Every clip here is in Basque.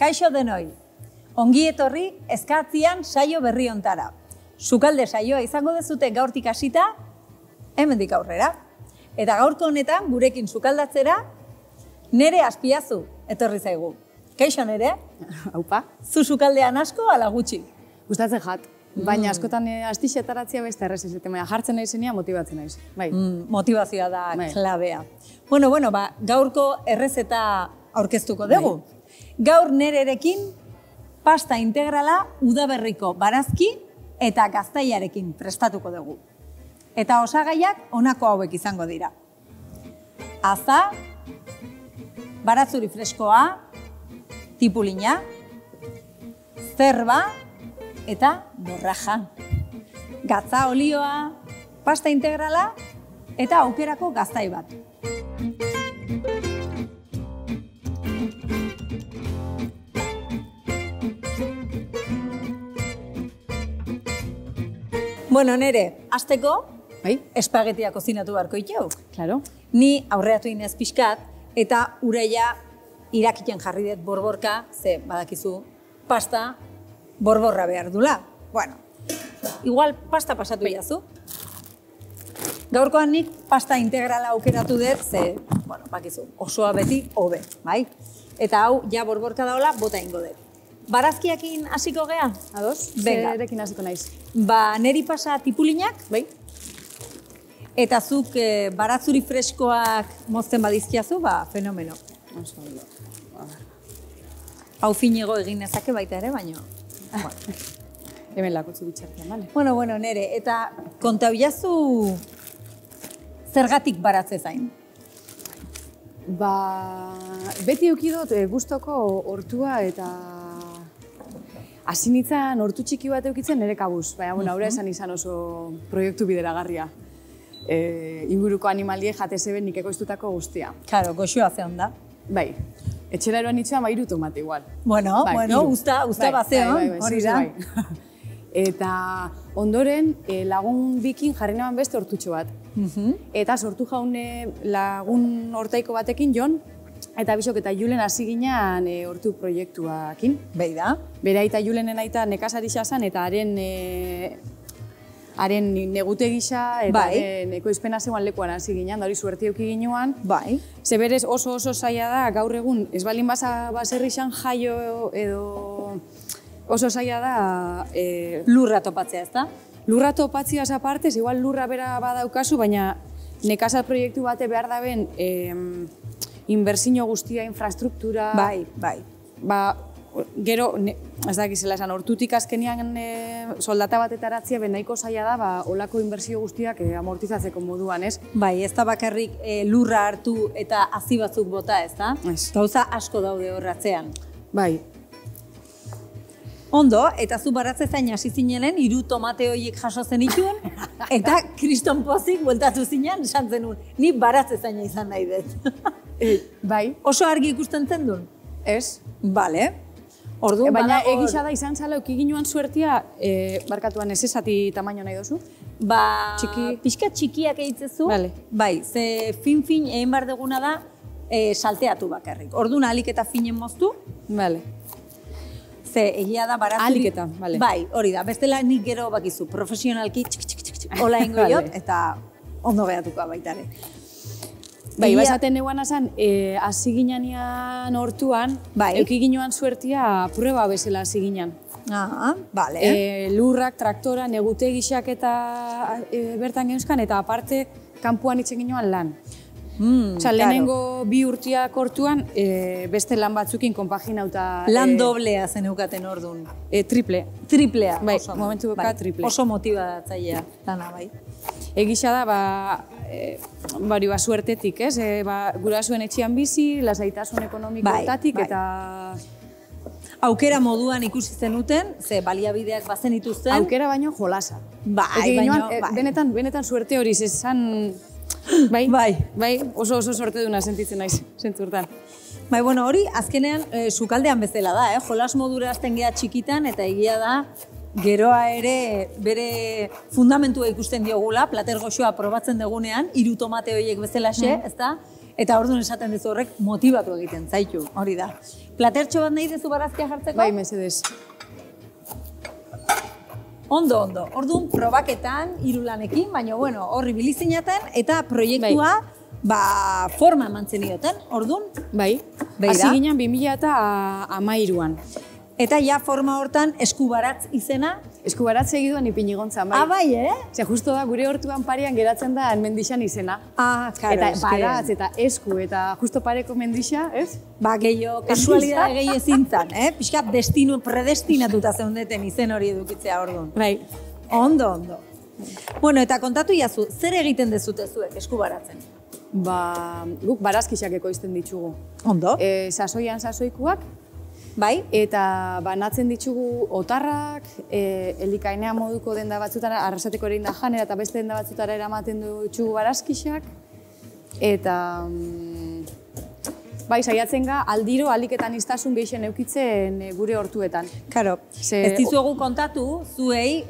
Kaixo denoi, ongi etorri eskatzian saio berri ontara. Sukalde saioa izango dezute gaurtik hasita, hemendik aurrera. Eta gaurko honetan gurekin sukaldatzera, Nere Azpiazu etorri zaigu. Kaixo Nere? Aupa. Zu sukaldean asko ala gutxi? Gustatzen jat. Baina askotan astixetaratzia beste errez izaten, jartzen nahi zenia motibatzen naiz. Bai. Motivazioa da klabea. Bueno, gaurko errezeta aurkeztuko dugu. Gaur Nererekin pasta integrala udaberriko barazki eta gaztaiarekin prestatuko dugu. Eta osagaiak honako hauek izango dira. Aza, baratzuri freskoa, tipulina, zerba eta borraja. Gatza olioa, pasta integrala eta aukerako gaztai bat. Bueno, Nere, hasteko, espagetia kozinatu beharko itxeu. Claro. Ni aurreatu inez pixkat, eta ureia irakiten jarri dut borborka, ze badakizu pasta borborra behar dula. Bueno, igual pasta pasatu jazu. Gaurkoan nik pasta integrala aukeratu dut, ze, bueno, bakizu, osoa beti hobe, bai? Eta hau, ja borborka daola, bota ingo dut. Barazkiakin hasiko gea? Ados? Venga. Zerekin hasiko naiz. Neri pasa tipulinak, Bai. eta zuk baratzuri freskoak mozten badizkiazu, fenomeno. Oso ondo. Hau finego egin nezake baita ere, baino. Hemen lakotzu bitxartian, bale? Bueno, Nere, eta konta bilazu zergatik baratze zain? Beti eukidot gustoko hortua eta hasi nintzen hortu txiki bat eukitzen nire kabuz. Baina, aurre esan izan oso proiektu bideragarria. Inguruko animalie jate zeben nik ekoiztutako guztia. Karo, goxoa ze onda. Bai. Etxera eroan itxuan 3 tomate igual. Bueno, usta bazeon, hori da. Eta ondoren lagun bikin jarri neban beste hortutxo bat. Eta sortu jaune lagun hortaiko batekin jon, eta Bisok eta Julen hasi ginean hortu proiektuakin. Behi da. Bera eta Julenen aita nekazari xasan eta haren negute gisa eta haren ekoizpena zeuan lekuan hasi ginean, da hori suerti euki ginean. Bai. Ze berez oso zaila da, gaur egun, ez balin baserri xan jaio edo oso zaila da... Lurra topatzea, ez da? Lurra topatziaz apartez, igual lurra bera badaukazu, baina nekazal proiektu bate behar daben inbertsio guztia, infrastruktura... Bai. Gero, ez dakizela esan, hortutik azkenian soldata bat eta aratzia nahiko zaila da, olako inbertsio guztiak amortizatzeko moduan, ez? Bai, ez da bakarrik lurra hartu eta hazi batzuk bota, ez da? Gauza asko daude horratzean. Bai. Ondo, eta zu baratze zain hasi zinelen, 3 tomate horiek jaso zenituen, eta kriston pozik bueltatu zinen, esan zenuen, ni baratze zaina izan nahi dut. Bai. Oso argi ikusten zen duen? Ez. Bale. Orduan, baina egisa da izan zala eukiginuan suertia, barkatuan ez ezati tamaino nahi dozu? Pixka txikiak egitzezu, bai, ze fin egin behar deguna da salteatu bakarrik. Orduan alik eta finen moztu. Bale. Ze egia da baratzi... Alik eta, bale. Bai, hori da, bestela nik gero bakizu, profesionalki hola ingo jot, eta ondo gehatuko baitare. Bai, bazaten eguan azan, hasi ginean hortuan, euki ginean suertia prueba bezala hasi ginean. Bale. Lurrak, traktora, negute gixak eta bertan geuzkan, eta aparte, kanpuan itxen ginean lan. Osa, lehenengo 2 urtiak hortuan, beste lan batzukin konpaginauta... Lan doblea zeneukaten orduan. Triple. Triplea. Bai, momentu beka triple. Oso motibatzailea lana, bai. Egisa da, suertetik, ez? Gurasuen etxean bizi, lasaitasun ekonomikotatik eta... Aukera moduan ikusi zenuten, ze baliabideak bazen ituzten. Aukera baino jolasa. Benetan suerte hori, zezan... Bai, oso sorte duna sentitzen naiz, zentzurtan. Bai, hori azkenean sukaldean bezala da, jolas modura azten geha txikitan, eta egia da, geroa ere bere fundamentua ikusten diogula, plater goxoa probatzen dugunean, 3 tomate horiek bezalaxe, ez da? Eta orduan esaten duzu horrek motibatu egiten zaitu, hori da. Platertxo bat nahi duzu barazkia jartzeko? Bai, mesedez. Ondo. Orduan probaketan, 3 lanekin, baina bueno, horri bilizinaten eta proiektua forma eman zenioten, orduan? Bai, hasi ginen 2013an. Eta ja forma hortan eskubaratz izena? Eskubaratz egiduan ipinigontzan, bai. Bai, Ze justo da, gure hortuan parean geratzen da mendixan izena. Karo, eta baratz, eta esku, eta justo pareko mendixa, ez? Ba, gehiago, kasualidade gehiago ezintzan, Piskat predestinatuta zeundeten izen hori edukitzea orduan. Bai. Ondo. Bueno, eta kontatu jazu, zer egiten dezute zuek eskubaratzen? Guk barazkixak ekoizten ditugu. Ondo. Sasoian sasoikuak. Bai. Eta banatzen ditugu otarrak, elikainea moduko denda batzutara, arrasateko ere indajanera eta beste denda batzutara eramaten ditugu barazkixak. Eta bai, saiatzen ga aldiro aliketan iztasun gehixen eukitzen gure hortuetan. Karo, ez dizuegu kontatu, zuei,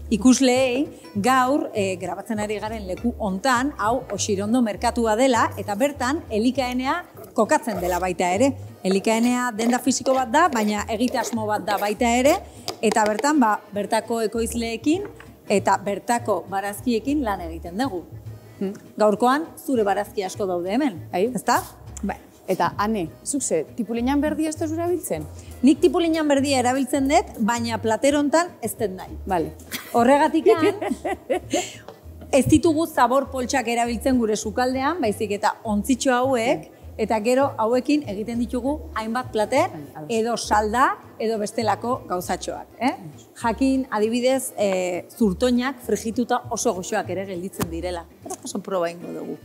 ikusleei, gaur grabatzen ari garen leku hontan, hau Oxirondo merkatua dela, eta bertan elikaenea kokatzen dela baita ere. Elikaenea denda fisiko bat da, baina egitasmo bat da baita ere, eta bertan bertako ekoizleekin eta bertako barazkiekin lan egiten dugu. Gaurkoan, zure barazki asko daude hemen, ezta? Eta, Ane, zuk ze, tipulinan berdia ez da erabiltzen? Nik tipulinan berdia erabiltzen dut, baina platerontan ez den nahi. Vale. Horregatikan, ez ditugu zabor poltsak erabiltzen gure sukaldean, baizik eta ontzitxo hauek, eta gero hauekin egiten ditugu hainbat plater, edo salda, edo bestelako gauzatxoak. Jakin, adibidez, zurtoinak frigituta oso goxoak ere gelditzen direla. Eta oso proba ingo dugu.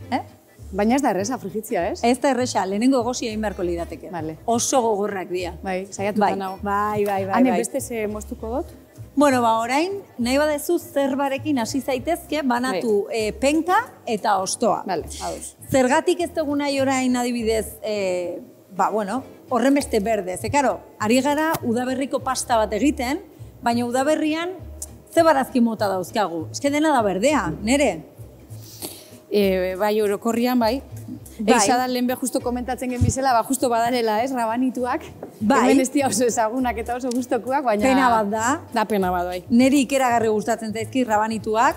Baina ez da erresa frigitzia, ez? Ez da erresa, lehenengo egosia egin beharko lirateke. Oso gogorrak dira. Bai, saiatuta nago. Bai. Hane, beste ze moztuko dut? Bueno, orain, nahi badezu zerbarekin hasi zaitezke, banatu penka eta ostoa. Zergatik ez dugu nahi orain adibidez, horren beste berde. Ze, karo, ari gara udaberriko pasta bat egiten, baina udaberrian ze barazki mota dauzkagu. Ez dena da berdea, nere? Bai, orokorrian, bai. Eixa da lehen justo komentatzen gen bizela, justo badarela, ez, rabanituak. Hemen ez dira oso ezagunak eta oso gustokuak, baina... Pena bat da. Da pena bat, bai. Neri ikeragarri gustatzen zaizki rabanituak.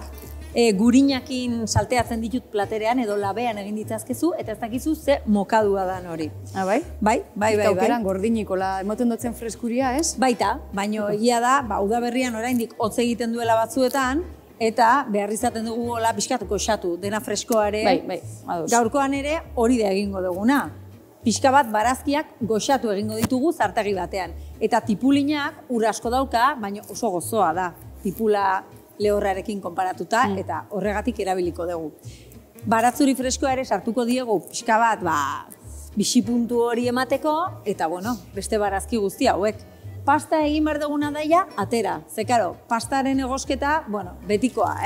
Gurinakin salteatzen ditut platerean edo labean egin ditzazkezu, eta ez dakizu ze mokadua dan hori. Bai? Bai. Eta aukeran gordiniko, emoten dutzen freskuria, ez? Baita, baina egia da, udaberrian oraindik hotz egiten duela batzuetan, eta behar izaten dugu hola pixkat goxatu, dena freskoare. Bai, ados. Gaurkoan ere hori da egingo duguna. Pixka bat barazkiak goxatu egingo ditugu zartagi batean. Eta tipulinak ur asko dauka, baina oso gozoa da. Tipula lehorrarekin konparatuta eta horregatik erabiliko dugu. Baratzuri freskoa ere sartuko diegu pixka bat bixipuntu hori emateko, eta beste barazki guzti hauek. Pasta egin behar duguna daia, atera. Ze, karo, pastaren egosketa, betikoa,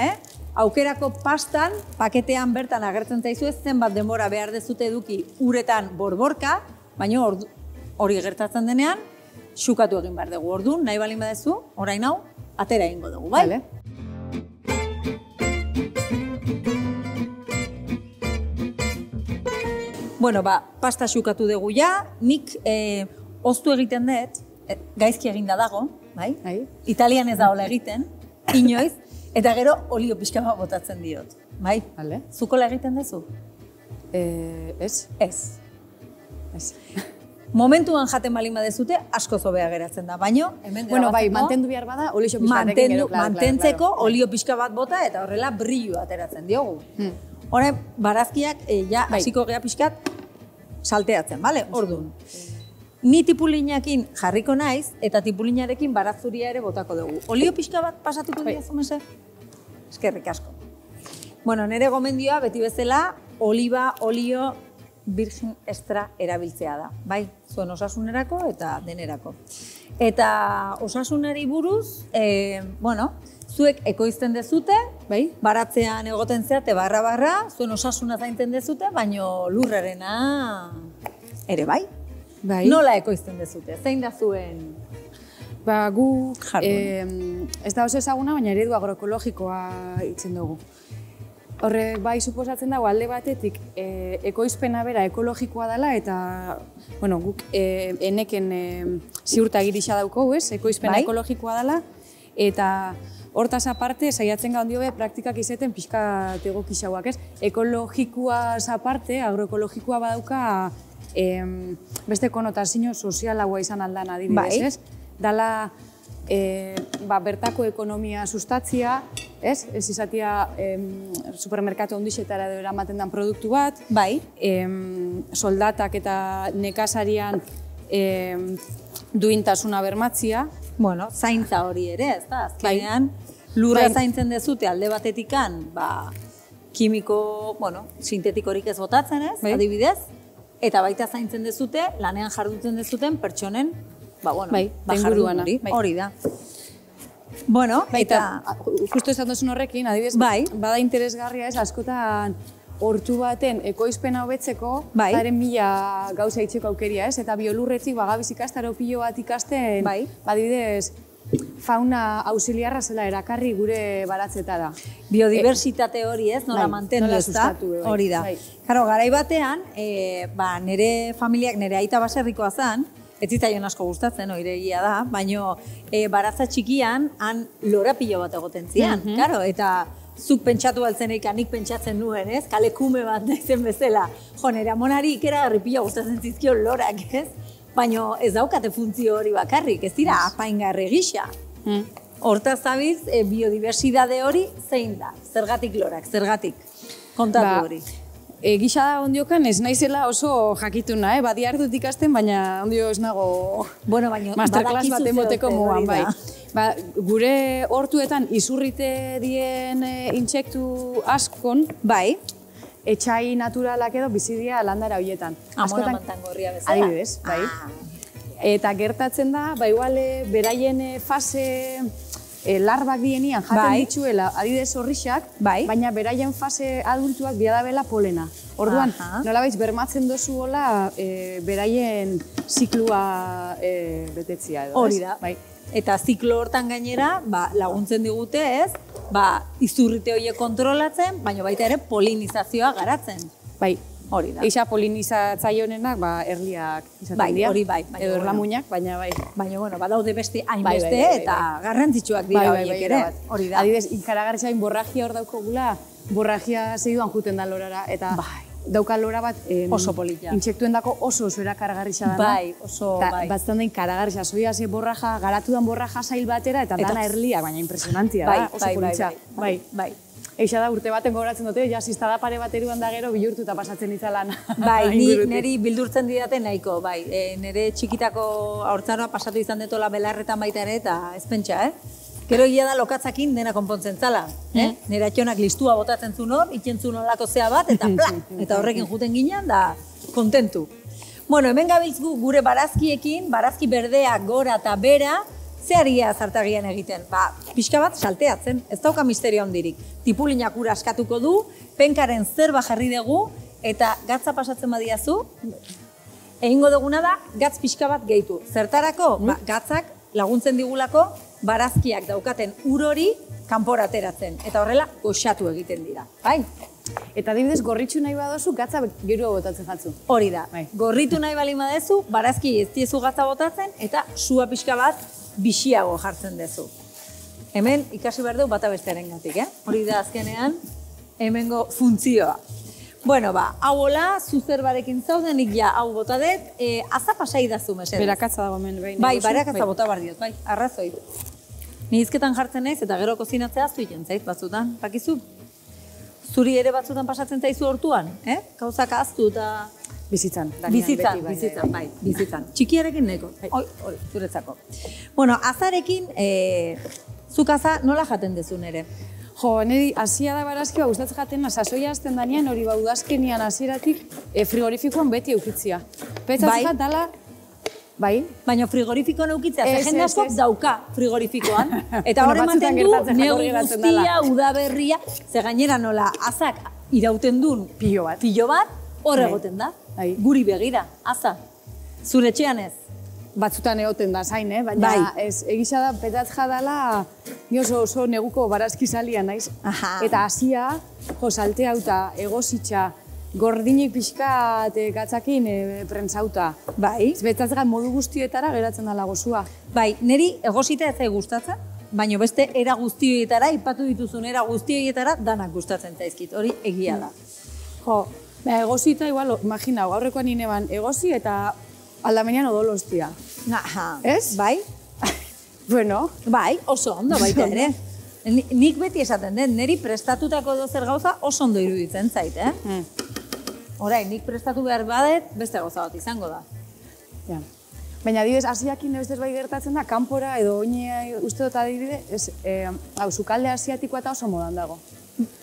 Aukerako pastan, paketean bertan agertzen zaizu ez zenbat denbora behar dezute eduki uretan borborka, baina hori gertatzen denean, xukatu egin behar dugu. Orduan, nahi balin badezu, orain hau, atera egingo dugu, bai? Bueno, pasta xukatu dugu ja, nik oztu egiten dut, gaizki eginda dago, bai? Italian ez da hola egiten, inoiz, eta gero olio pixka bat botatzen diot, bai? Zukola egiten duzu? Ez. Ez. Momentuan jaten balin badezute, asko zobea geratzen da, baino, hemen grabatzeko... Bai, mantendu behar bada, olio pixka batekin gero, mantentzeko olio pixka bat bota, eta horrela brillo ateratzen diogu. Horre, barazkiak, hasiko gea pixkat, salteatzen, bale? Orduan. Ni tipulinakin jarriko naiz, eta tipulinarekin baratzuria ere botako dugu. Olio pixka bat pasatuko dira zumese? Eskerrik asko. Bueno, nire gomendioa beti bezala, oliba, olio, virgin extra erabiltzea da. Bai, zuen osasunerako eta denerako. Eta osasunari buruz, zuek ekoizten dezute, baratzean egoten zeate barra, zuen osasuna zaintzen dezute, baino lurrarena ere bai. Nola ekoizten dezute? Zein da zuen? Guk, ez da oso ezaguna, baina eredu agroekologikoa itzen dugu. Horrek bai suposatzen dago alde batetik ekoizpena bera ekologikoa dela eta guk eneken ziurtagiri gisa dauko, ekoizpena ekologikoa dela eta hortaz aparte saiatzen gaundio praktikak izeten pixka egokixauak, ekologikoaz aparte, agroekologikoa badauka beste konotazio sozialagoa izan aldan adibidez, dala bertako ekonomia sustatzia, ez izatea supermerkatu ondixetara edo eramaten den produktu bat, soldatak eta nekazarian duintasuna bermatzia. Bueno, zaintza hori ere, ez da, azkenean lurra zaintzen dezute alde batetikan, kimiko, sintetikorik ez botatzen ez, adibidez, eta baita zaintzen dezute, lanean jardutzen dezuten pertsonen, jardun hori da. Bueno, eta... Justo esan duzun horrekin, adibidez, bada interesgarria ez, askotan hortu baten ekoizpena hobetzeko, zaren 1000 gauza itxeko aukeria ez, eta biolurretik bagabiz ikastaro pilo bat ikasten, adibidez, fauna auxiliarra zela erakarri gure baratzetara. Biodiversitate hori ez, nola mantendu ez da, hori da. Karo, garai batean, nire familiak, nire aita baserrikoa zen, ez zitzaion asko gustatzen, oire egia da, baina baratza txikian, han lora pilo bat egoten zian, karo, eta zuk pentsatu altzeneik nik pentsatzen nuen, ez? Kalekume bat naizen bezala. Jo, nire amonari ikeragarri pila gustatzen zizkio lorak, ez? Baina ez daukate funtzio hori bakarrik, ez dira apaingarri gisa. Hortaz zabiz, biodiversidade hori zein da? Zergatik lorak, zergatik? Kontatu hori. Gisa da ondiokan ez naizela oso jakituna, badi ardut ikasten, baina ondio ez nago masterclass bat emoteko moan, bai. Gure hortuetan izurrite dien intsektu askon, etxai naturalak edo bizidia landara horietan. Amona mantangorria bezala. Adibidez, bai. Eta gertatzen da, igual beraien fase larbak dienian jaten dituela adibidez horrixak, baina beraien fase adultuak biadabela polena. Orduan, nolabait bermatzen dozu hola beraien ziklua betetzia edo, hori da. Eta ziklo hortan gainera laguntzen digute ez, izurrite horiek kontrolatzen, baina baita ere polinizazioa garatzen. Hori da. Eixa polinizatzaile honenak erliak izaten dira. Hori bai. Edo erlamuinak, baina bai. Baina, badaude beste hainbeste eta garrantzitsuak dira horiek ere. Hori da. Adibidez, ikaragarri borragia hor daukogula, borragia segiduan juten da lorara, eta dauka lora bat oso polita. Intsektuen dako oso erakargarri dana. Bai, oso, bai. Batzen da ikaragarri, zoia ze borraja, garatu dan borraja zail batera, eta dana erliak, baina impresionantia da, oso politxa. Bai. Eixa da, urte baten gogoratzen dute, ziztada pare bat eruan da gero bihurtuta pasatzen izalan. Bai, niri bildurtzen didaten nahiko, bai. Nire txikitako haurtzaroa pasatu izan detola belarretan baita ere, eta ez pentsa, Gero egia da lokatzakin dena konpontzen zala. Nire atxonak listua botatzen zuen hor, ikentzun olako zea bat, eta eta horrekin juten ginen, da kontentu. Bueno, hemen gabiltz gure barazkiekin, barazki berdeak gora eta bera, zeharia zartagian egiten? Pixka bat salteatzen, ez dauka misterio handirik. Tipulinak ura askatuko du, penkaren zerba jarri dugu, eta gatza pasatzen badiazu, egingo duguna da, gatz pixka bat gehitu. Zertarako, gatzak laguntzen digulako, barazkiak daukaten ur hori kanpora ateratzen. Eta horrela, goxatu egiten dira. Eta adibidez, gorritxu nahi badozu, gatza gero botatzen jatzu. Hori da. Gorritu nahi balin badezu, barazki ez diezu gatza botatzen, eta sua pixka bat bixiago jartzen dezu. Hemen ikasi behar dugu bata bestearen gatik, Hori da azkenean, hemengo funtzioa. Bueno, hau hola, zuzerbarekin zaudenik ja hau bota dut, aza pasai dazu mesedez. Berakatza dago hemen behin. Bai, berakatza bota behar diot, arrazoi. Ni hizketan jartzen naiz eta gero kozinatzea aztu egiten zait batzutan, bakizu? Zuri ere batzutan pasatzen zaizu hortuan, gauzak aztu eta... Bizitzan. Bizitzan. Txikiarekin neko. Hori, zuretzako. Bueno, azarekin, zuk aza nola jaten dezun ere? Jo, niri hasia da barazki gustatzen jaten, sasoia azten danean, hori udazkenian hasieratik frigorifikoan beti eukitzia. Petzatzen jat dala, bai. Baina frigorifikoan eukitzea, ze jende askok dauka frigorifikoan. Eta hori ematen du, negu guztia, udaberria, ze gainera nola, azak irauten duen pilo bat, hor egoten da. Guri begira, aza. Zure etxean ez. batzutan egoten da zain, baina ez, egisa da, petatz jadala, ni oso neguko barazkizalia naiz. Eta hasia, salteauta, egositxa, gordinik pixkat gatzakin prentsauta. Bai. Betatz modu guztietara geratzen dala gozua. Bai, niri egosita ez gustatzen, baina beste era guztioetara, ipatu dituzun era guztioetara, danak gustatzen zaizkit, hori egia da. Jo, egosita, igual, imaginau, gaurrekoan ineban egosi eta aldamenean odolostia. Ez? Bai. Bueno. Bai, oso ondo baita ere. Nik beti esaten den, niri prestatutako dozer gauza oso ondo iruditzen zait, Orain, nik prestatu behar badet, beste gauza bat izango da. Baina, adibidez, asiakin ez bai gertatzen da, kanpora edo oinea uste dut adibidez, sukalde asiatikoa eta oso modan dago.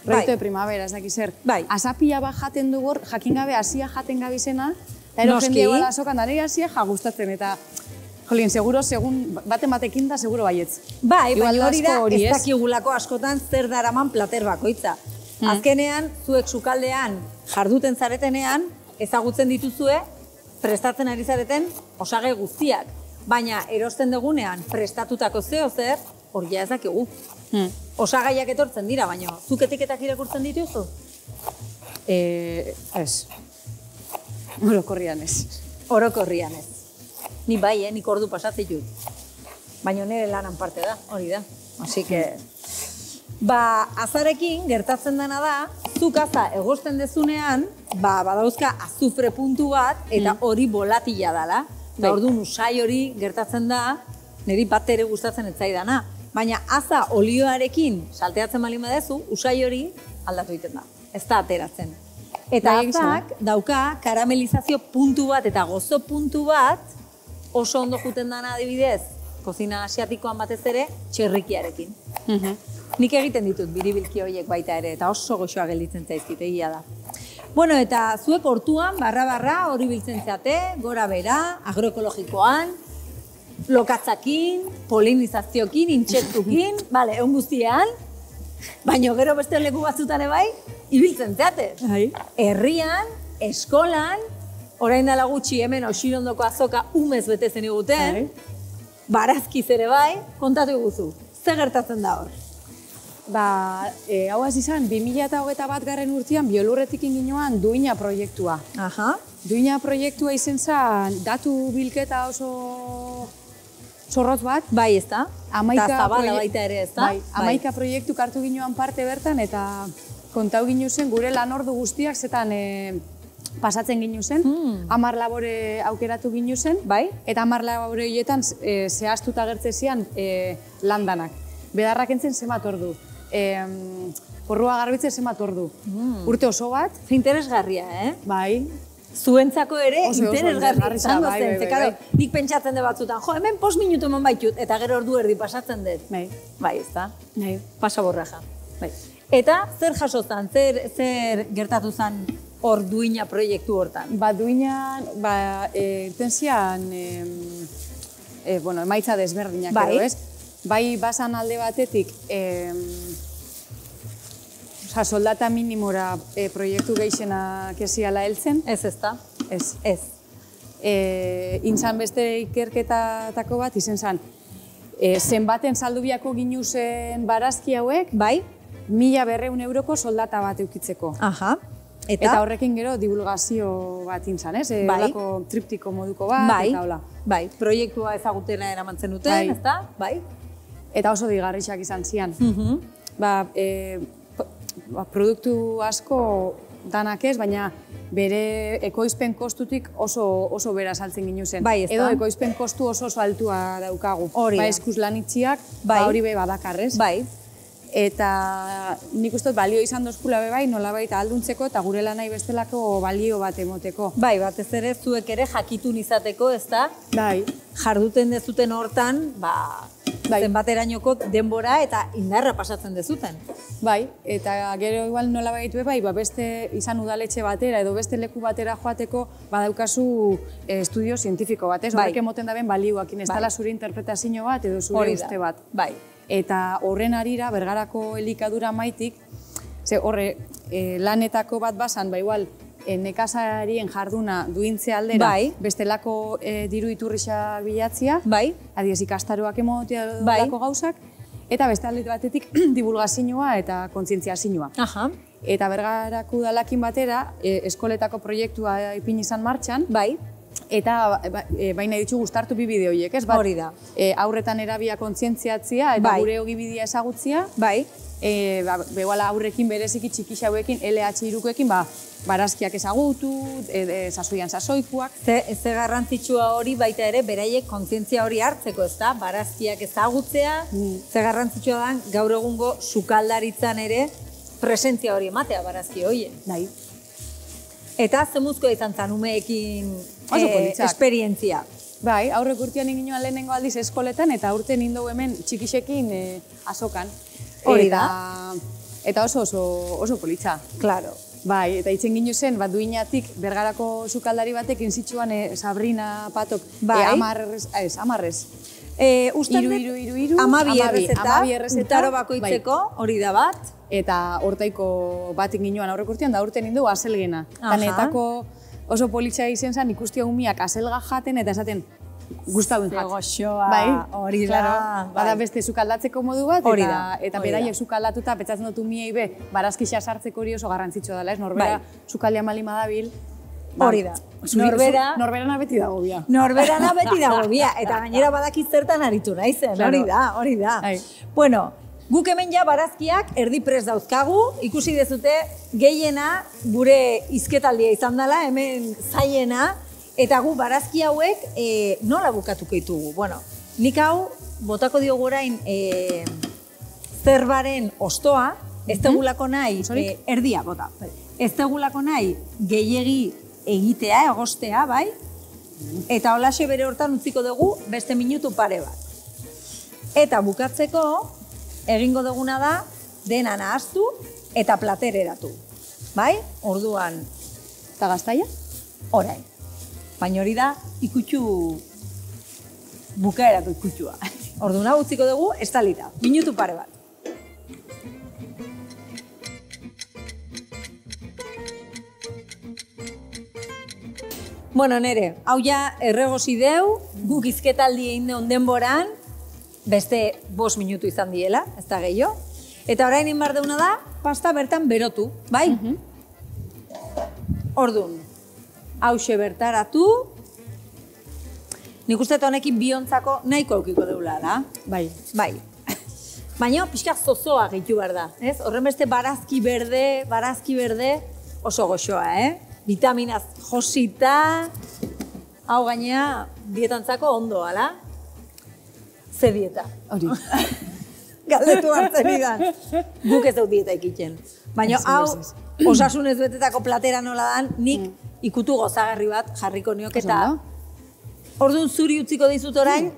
Proiektu de primavera, ez dakiz zer. Asapia bat jaten dugu, jakin gabe asia jaten gabizena, eta ero jende egoala azokan, da nire asia jagustatzen, eta jolien, seguro, baten batekin da, seguro baietz. Bai, baina hori da, ez dakigulako askotan zer daraman plater bakoitza. Azkenean, zuek sukaldean jarduten zaretenean, ezagutzen dituzue, prestatzen ari zareten osagai guztiak. Baina erosten dugunean prestatutako zeo zer, hori ja ez dakigu. Osagaiak etortzen dira, baina zuk etiketak irakurtzen dituzu? Ez. Orokorrian ez. Orokorrian ez. Ni bai, nik ordu pasatzitut. Baina nire lanan parte da, hori da. Así que... azarekin gertatzen dena da, zuk aza egosten dezunean, badauzka azufre puntu bat, eta hori volatila dala. Da orduan usai hori gertatzen da, niri bat ere gustatzen ez zaidana. Baina aza olioarekin salteatzen bali badezu, usai hori aldatu egiten da. Ez da ateratzen. Eta azak dauka karamelizazio puntu bat eta gozo puntu bat, oso ondo juten dana adibidez, kozina asiatikoan batez ere, txerrikiarekin. Nik egiten ditut biribilki horiek baita ere, eta oso goxoa gelditzen zaizkit, egia da. Bueno, eta zuek hortuan, barra hori biltzen zeate, gora bera, agroekologikoan, lokatzakin, polinizaziokin, intsektukin, egun guztian, baina gero beste leku batzutan bai, ibiltzen zeate. Herrian, eskolan, orain dela gutxi hemen Oxirondoko azoka umez betezen iguten, barazkiz ere bai, kontatu guzu, ze gertatzen da hor? Hau izan, 2021 garren urtean biolurretik inginoan Duina proiektua. Duina proiektua izen zen datu bilketa oso zorrotz bat. Bai, ez da. Eta zabala baita ere, ez da. 11 proiektu hartu ginoan parte bertan eta kontau ginu zen gure lan ordu guztiak zetan pasatzen ginu zen. 10 labore aukeratu ginu zen. Eta 10 labore horietan zehaztuta gertzezian landanak. Bedarrak entzen zenbat ordu. Porrua garbitzen zenbat ordu. Urte oso bat. Interesgarria, Bai. Zuentzako ere interesgarria izango zen. Nik pentsatzen dut batzutan, hemen 5 minutu eman baitut, eta gero ordu erdi pasatzen dut. Bai, ez da. Pasa borraja. Eta zer jaso zen, zer gertatu zen hor Duina proiektu hortan? Duinan, tenzian, emaitza desberdinak edo, ez? Bai, basan alde batetik, soldata minimora proiektu gehienak eziala heltzen. Ez da. Ez. Intzan beste ikerketatako bat, izen zen, zenbaten saldubiako ginu zen barazki hauek, 1.200 euroko soldata bat eukitzeko. Eta horrekin gero divulgazio bat intzan, ez? Olako triptiko moduko bat, eta hola. Bai, proiektua ezagutena eramantzen duten, ez da? Bai. Eta oso digarrixak izan zian. Produktu asko danak ez, baina bere ekoizpen kostutik oso bera saltzen ginu zen. Edo ekoizpen kostu oso altua daukagu. Eskuz lanitziak, hori be badakarrez. Eta nik uste balio izan dozkula bai, nolabait alduntzeko eta gure lanai bestelako balio bat emoteko. Bai, batez ere zuek ere jakitun izateko, ez da? Bai. Jarduten dezuten hortan, zenbaterainoko denbora eta indarra pasatzen dezuten. Bai, eta gero igual nolabait bai, beste izan udaletxe batera edo beste leku batera joateko badaukazu estudio zientifiko bat, ez? Horrek emoten da ben balioakin, ez dela zure interpretazio bat edo zure uste bat. Bai. Eta horren arira, Bergarako elikadura maitik, horre lanetako bat basan, igual, nekazarien jarduna duintze aldera, Bai. bestelako diru iturriak bilatzia, Bai. adiez ikastaroak emotea Bai. lako gauzak, eta beste alde batetik divulgazioa eta kontzientziazioa. Aha. Eta Bergarako udalakin batera, eskoletako proiektua ipini izan martxan, Bai. eta baina ditugu startu bi bideo horiek, ez? Hori da. Aurretan erabia kontzientziatzia eta Bai. gure ogibidea ezagutzia, Bai. begoala aurrekin bereziki txikixauekin, LH-irukoekin, barazkiak ezagutu, sasoian sasoikuak. Ze garrantzitsua hori baita ere, beraiek kontzientzia hori hartzeko, ez da? Barazkiak ezagutzea, ze garrantzitsua da gaur egungo sukaldaritzan ere presentzia hori ematea barazki horien. Nahi. Eta zemuzkoa izan zan umeekin Oso politzak. esperientzia. Bai, aurrek urtean egin lehenengo aldiz eskoletan, eta urten indau hemen txikixekin azokan. Hori da. Eta oso politza. Claro. Bai, eta itzen ginu zen, duinatik Bergarako sukaldari batekin zitsuan Sabrina Patok, Bai. amarrez. Uste Iru, amabi errezeta, amabi errezeta, urtaro bakoitzeko, hori da bat. Eta hortaiko batik ginuan aurrek urtean, da urten indu azelgena. Aha. Tanetako oso politxa izen zen, ikustia umiak azelga jaten, eta esaten guztauen jat. Goxoa, Bai, hori da. claro, bada beste sukaldatzeko modu bat, Hori da, eta hori beraiek da. sukaldatuta, petzatzen dut umiei be, barazkixa sartzeko hori oso garrantzitsua dela, ez? Norbera Bai. sukaldean bali madabil. Hori da. Norberana beti dago bia. Norberana beti dago bia, eta gainera badakit zertan aritu naizen, Claro. hori da. Bai. Bueno, guk hemen ja barazkiak erdi prest dauzkagu, ikusi dezute gehiena gure hizketaldia izan dela, hemen zaiena, eta gu barazki hauek nola bukatuko ditugu? Bueno, nik hau botako diogu orain zerbaren ostoa, ez tegulako nahi, erdia bota, ez tegulako nahi gehiegi egitea, egostea, bai? Eta holaxe bere hortan utziko dugu beste minutu pare bat. Eta bukatzeko, egingo duguna da, dena nahaztu eta platereratu. Bai? Orduan, Eta gaztaia? orain. Baina hori da, ikutxu, bukaerako ikutxua. Orduan hau utziko dugu, estalita. Minutu pare bat. Bueno, nere, hau ja erregosi deu, guk izketaldi egin deun denboran, beste 5 minutu izan diela, ez da gehiago. Eta orain inbar deuna da, pasta bertan berotu, bai? Orduan, hause bertaratu, nik uste honekin biontzako nahiko eukiko deula da. Bai. Bai. Baina pixka zozoa gehitu behar da, ez? Horren beste barazki berde oso goxoa, Vitaminaz josita, hau gainea dietantzako ondo, ala? Ze dieta? Hori. Galdetu hartzen idan. Guk ez dut dieta ikiten. Baina hau, osasunez betetako platera nola dan, nik ikutu gozagarri bat jarriko nioketa. Orduan zuri utziko dizut orain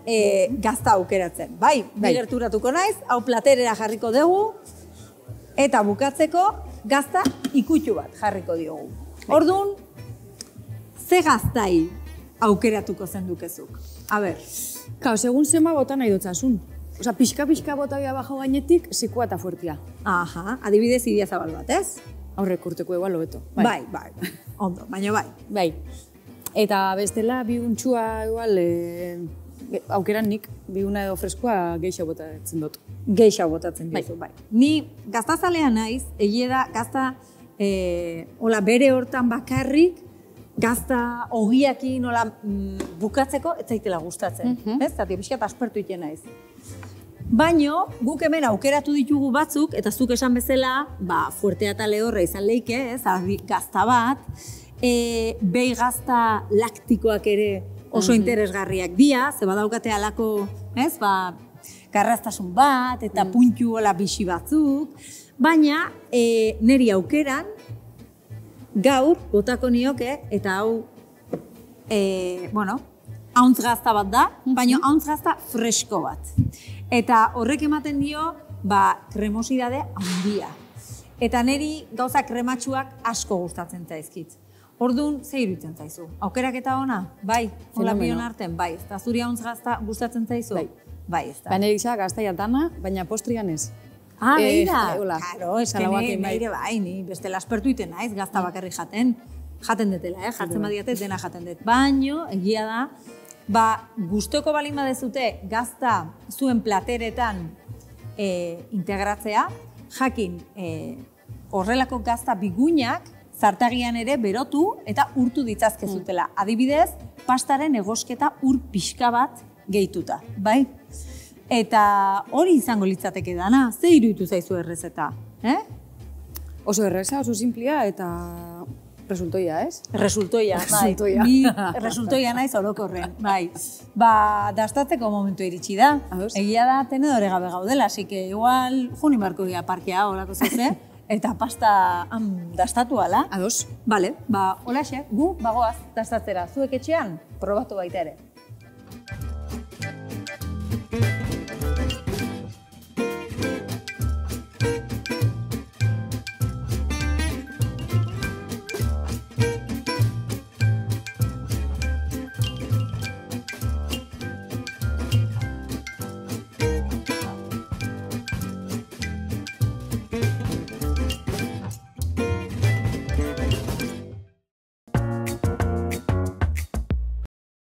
gazta aukeratzen. Bai, gerturatuko naiz, hau platerera jarriko dugu, eta bukatzeko gazta ikutxu bat jarriko diogu. Orduan, ze gaztai aukeratuko zendukezuk? A ber. Kao, segun zema bota nahi dutzasun. Osa, pixka bota bia bajo gainetik, zikoa eta fuertia. Aha, adibidez idia zabal bat, ez? Aurrek urteko egual lobeto. Bai. Ondo, baina bai. Bai. Eta bestela, biuntxua igual, aukeran nik, biuna edo freskoa geixo botatzen dut. Geixo botatzen dizu, bai. Ni gaztazalea naiz, egia da, gazta hola bere hortan bakarrik, gazta ogiakin hola bukatzeko, ez zaitela gustatzen. Ez? Zati, pixkat aspertu iten naiz. Baino, guk hemen aukeratu ditugu batzuk, eta zuk esan bezala, fuertea eta lehorra izan leike, ez? Gazta bat, behi gazta laktikoak ere oso interesgarriak dira, ze badaukate alako, ez? Garraztasun bat, eta puntu hola bixi batzuk, baina neri aukeran, gaur botako nioke, eta hau, hauntz gazta bat da, baina hauntz gazta fresko bat. Eta horrek ematen dio, kremosidade handia. Eta neri gauza krematxuak asko gustatzen zaizkit. Orduan, ze iruditzen zaizu? Aukeraketa ona? Bai, hola bion arten, bai. Eta zuri hauntz gazta gustatzen zaizu? Bai. Bai, ez da. Baina egizak gaztaia dana, baina postrian ez. Ah, beira. Karo, Karo, ez que neire bai, ni beste laspertu iten naiz, gazta bakarri jaten. jaten dutela, jartzen badiate dena jaten dut. Baino, egia da, gustoko balin badezute gazta zuen plateretan integratzea, jakin horrelako gazta biguinak zartagian ere berotu eta urtu ditzazkezutela. Adibidez, pastaren egosketa ur pixka bat gehituta, bai? Eta hori izango litzateke dana, ze iruditu zaizu errezeta, Oso erreza, oso simplia eta resultoia, ez? Resultoia, bai. Ni resultoia naiz orokorren, bai. Dastatzeko momentu iritsi da. Egia da, tenedore gabe gaudela, así que igual juni marko gira parkea horako zuze, eta pasta dastatu ala. Ados. Bale, holaxe, gu bagoaz dastatzera. Zuek etxean, probatu baita ere.